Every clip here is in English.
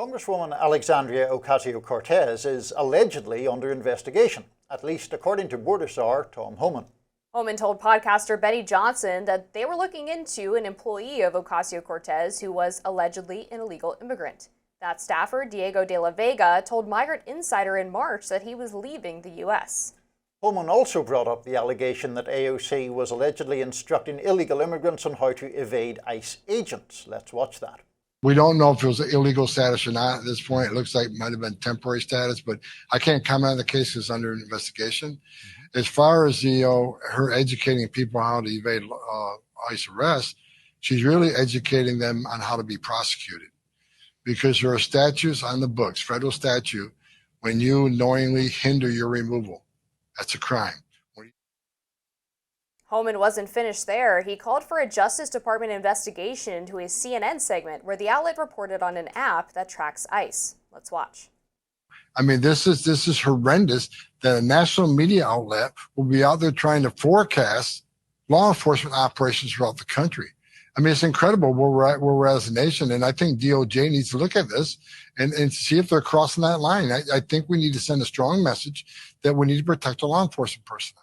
Congresswoman Alexandria Ocasio-Cortez is allegedly under investigation, at least according to Border Czar Tom Homan. Homan told podcaster Benny Johnson that they were looking into an employee of Ocasio-Cortez who was allegedly an illegal immigrant. That staffer, Diego de la Vega, told Migrant Insider in March that he was leaving the U.S. Homan also brought up the allegation that AOC was allegedly instructing illegal immigrants on how to evade ICE agents. Let's watch that. We don't know if it was an illegal status or not at this point. It looks like it might have been temporary status, but I can't comment on the case. It's under investigation. As far as her educating people how to evade ICE arrest, she's really educating them on how to be prosecuted, because there are statutes on the books, federal statute, when you knowingly hinder your removal. That's a crime. Homan wasn't finished there. He called for a Justice Department investigation into a CNN segment where the outlet reported on an app that tracks ICE. Let's watch. I mean, this is horrendous that a national media outlet will be out there trying to forecast law enforcement operations throughout the country. I mean, it's incredible where we're at as a nation, and I think DOJ needs to look at this and see if they're crossing that line. I think we need to send a strong message that we need to protect our law enforcement personnel.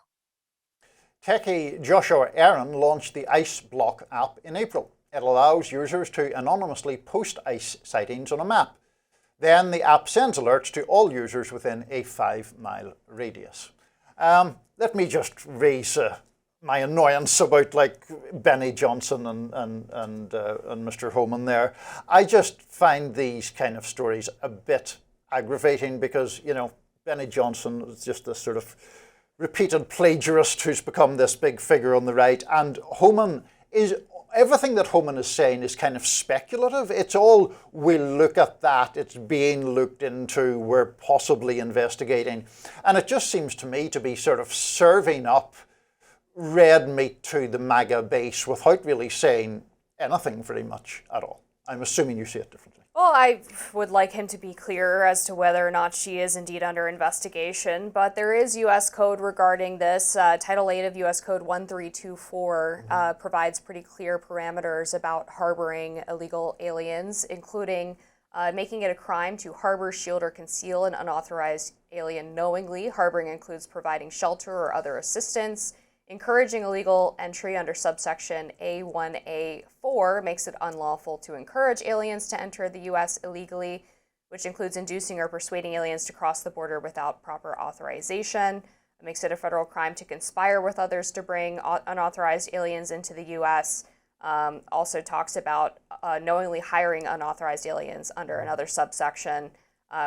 Techie Joshua Aaron launched the ICE Block app in April. It allows users to anonymously post ICE sightings on a map. Then the app sends alerts to all users within a 5-mile radius. Let me just raise my annoyance about Benny Johnson and Mr. Homan there. I just find these kind of stories a bit aggravating because, Benny Johnson is just this sort of repeated plagiarist who's become this big figure on the right, and everything that Homan is saying is kind of speculative. It's all, we'll look at that, it's being looked into, we're possibly investigating. And it just seems to me to be sort of serving up red meat to the MAGA base without really saying anything very much at all. I'm assuming you see it differently. Well, I would like him to be clear as to whether or not she is indeed under investigation, but there is U.S. code regarding this. Title 8 of U.S. Code 1324 provides pretty clear parameters about harboring illegal aliens, including making it a crime to harbor, shield, or conceal an unauthorized alien knowingly. Harboring includes providing shelter or other assistance. Encouraging illegal entry under subsection A1A4 makes it unlawful to encourage aliens to enter the U.S. illegally, which includes inducing or persuading aliens to cross the border without proper authorization. It makes it a federal crime to conspire with others to bring unauthorized aliens into the U.S. Also talks about knowingly hiring unauthorized aliens under another subsection,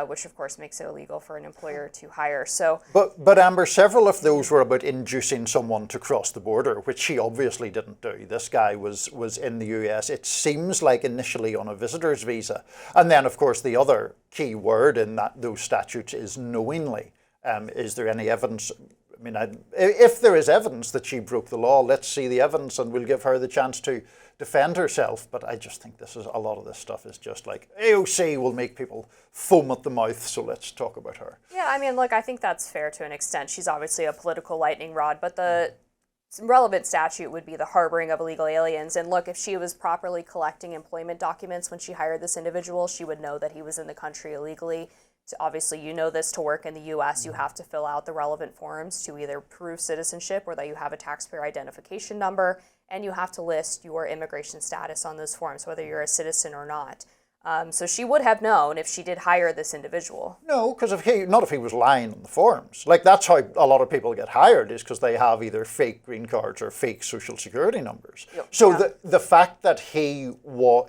which of course makes it illegal for an employer to hire. But Amber, several of those were about inducing someone to cross the border, which she obviously didn't do. This guy was in the US. It seems like initially on a visitor's visa. And then of course the other key word in those statutes is knowingly. Is there any evidence? I mean, if there is evidence that she broke the law, let's see the evidence and we'll give her the chance to defend herself. But I just think a lot of this stuff is just like AOC will make people foam at the mouth, so let's talk about her. Yeah, I mean, look, I think that's fair to an extent. She's obviously a political lightning rod, but the relevant statute would be the harboring of illegal aliens. And look, if she was properly collecting employment documents when she hired this individual, she would know that he was in the country illegally. So obviously, this, to work in the U.S., you have to fill out the relevant forms to either prove citizenship or that you have a taxpayer identification number, and you have to list your immigration status on those forms, whether you're a citizen or not. So she would have known if she did hire this individual. No, because not if he was lying on the forms. That's how a lot of people get hired, is because they have either fake green cards or fake social security numbers. Yep. So yeah. The fact that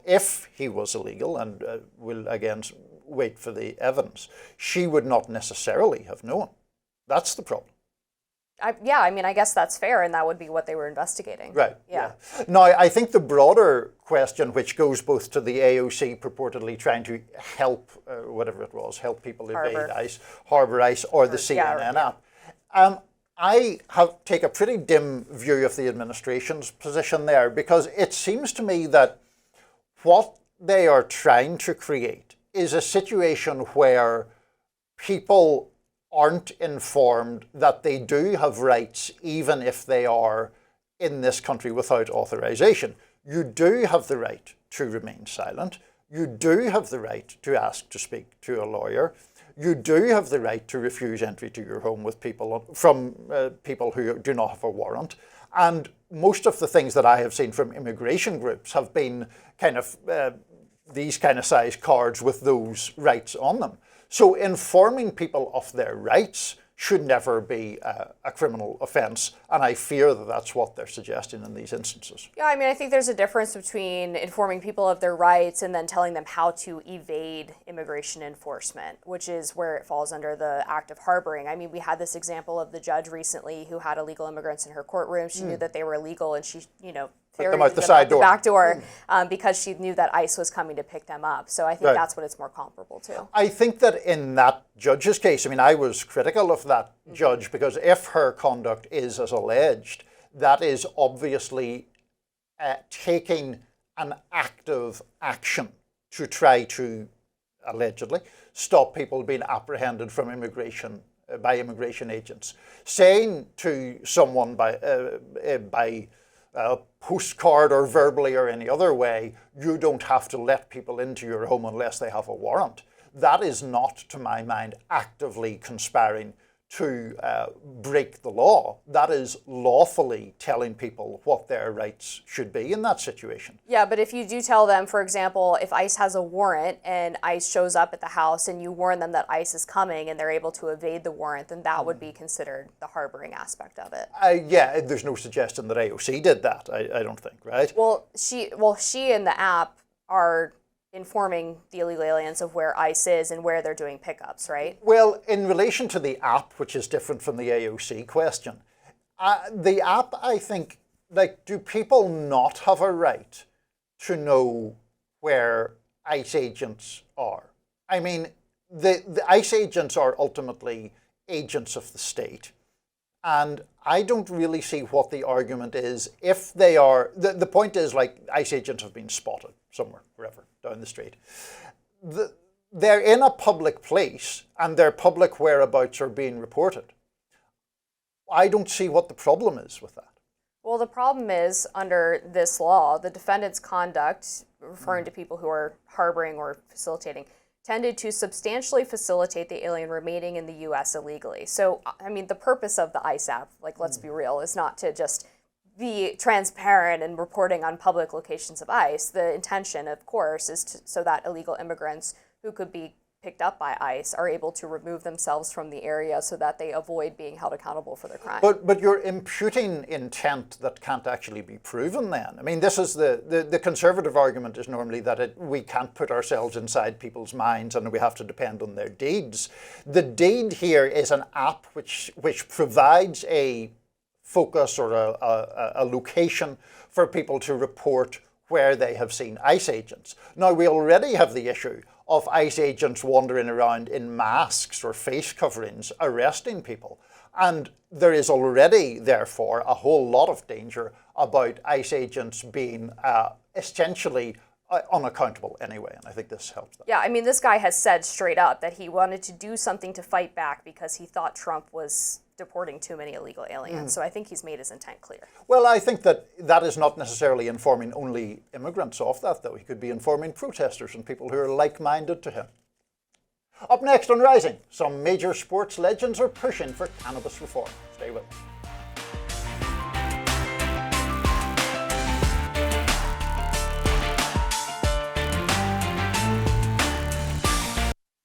if he was illegal, and we'll again wait for the evidence, she would not necessarily have known. That's the problem. I guess that's fair, and that would be what they were investigating. Right. Yeah. Now, I think the broader question, which goes both to the AOC purportedly trying to help, help people evade ICE, harbor ICE, or the CNN app. I take a pretty dim view of the administration's position there, because it seems to me that what they are trying to create is a situation where people aren't informed that they do have rights even if they are in this country without authorization. You do have the right to remain silent, You do have the right to ask to speak to a lawyer. You do have the right to refuse entry to your home with people from people who do not have a warrant. And most of the things that I have seen from immigration groups have been kind of these kind of size cards with those rights on them. So informing people of their rights should never be a criminal offence, and I fear that that's what they're suggesting in these instances. Yeah, I mean, I think there's a difference between informing people of their rights and then telling them how to evade immigration enforcement, which is where it falls under the act of harboring. I mean, we had this example of the judge recently who had illegal immigrants in her courtroom. She knew that they were illegal, and she, them out the side door. Back door, because she knew that ICE was coming to pick them up. So I think that's what it's more comparable to. I think that in that judge's case, I mean, I was critical of that judge because if her conduct is as alleged, that is obviously taking an active action to try to, allegedly, stop people being apprehended from immigration by immigration agents. Saying to someone by postcard or verbally or any other way, you don't have to let people into your home unless they have a warrant. That is not, to my mind, actively conspiring to break the law. That is lawfully telling people what their rights should be in that situation. Yeah, but if you do tell them, for example, if ICE has a warrant and ICE shows up at the house and you warn them that ICE is coming and they're able to evade the warrant, then that would be considered the harboring aspect of it. Yeah, there's no suggestion that AOC did that, I don't think, right? Well, she and the app are informing the illegal aliens of where ICE is and where they're doing pickups, right? Well, in relation to the app, which is different from the AOC question, the app, I think, do people not have a right to know where ICE agents are? I mean, the ICE agents are ultimately agents of the state. And I don't really see what the argument is if they are, the point is ICE agents have been spotted somewhere, wherever, down the street. They're in a public place and their public whereabouts are being reported. I don't see what the problem is with that. Well, the problem is, under this law, the defendant's conduct, referring to people who are harboring or facilitating, tended to substantially facilitate the alien remaining in the U.S. illegally. So, I mean, the purpose of the ICE app, let's be real, is not to just be transparent and reporting on public locations of ICE. The intention, of course, is so that illegal immigrants who could be picked up by ICE are able to remove themselves from the area so that they avoid being held accountable for their crime. But you're imputing intent that can't actually be proven then. I mean, this is the conservative argument is normally that we can't put ourselves inside people's minds and we have to depend on their deeds. The deed here is an app which provides a focus or a location for people to report where they have seen ICE agents. Now, we already have the issue of ICE agents wandering around in masks or face coverings, arresting people. And there is already, therefore, a whole lot of danger about ICE agents being essentially unaccountable anyway, and I think this helps them. Yeah, I mean, this guy has said straight up that he wanted to do something to fight back because he thought Trump was deporting too many illegal aliens. So I think he's made his intent clear. Well, I think that is not necessarily informing only immigrants of that, though. He could be informing protesters and people who are like-minded to him. Up next on Rising, some major sports legends are pushing for cannabis reform. Stay with us.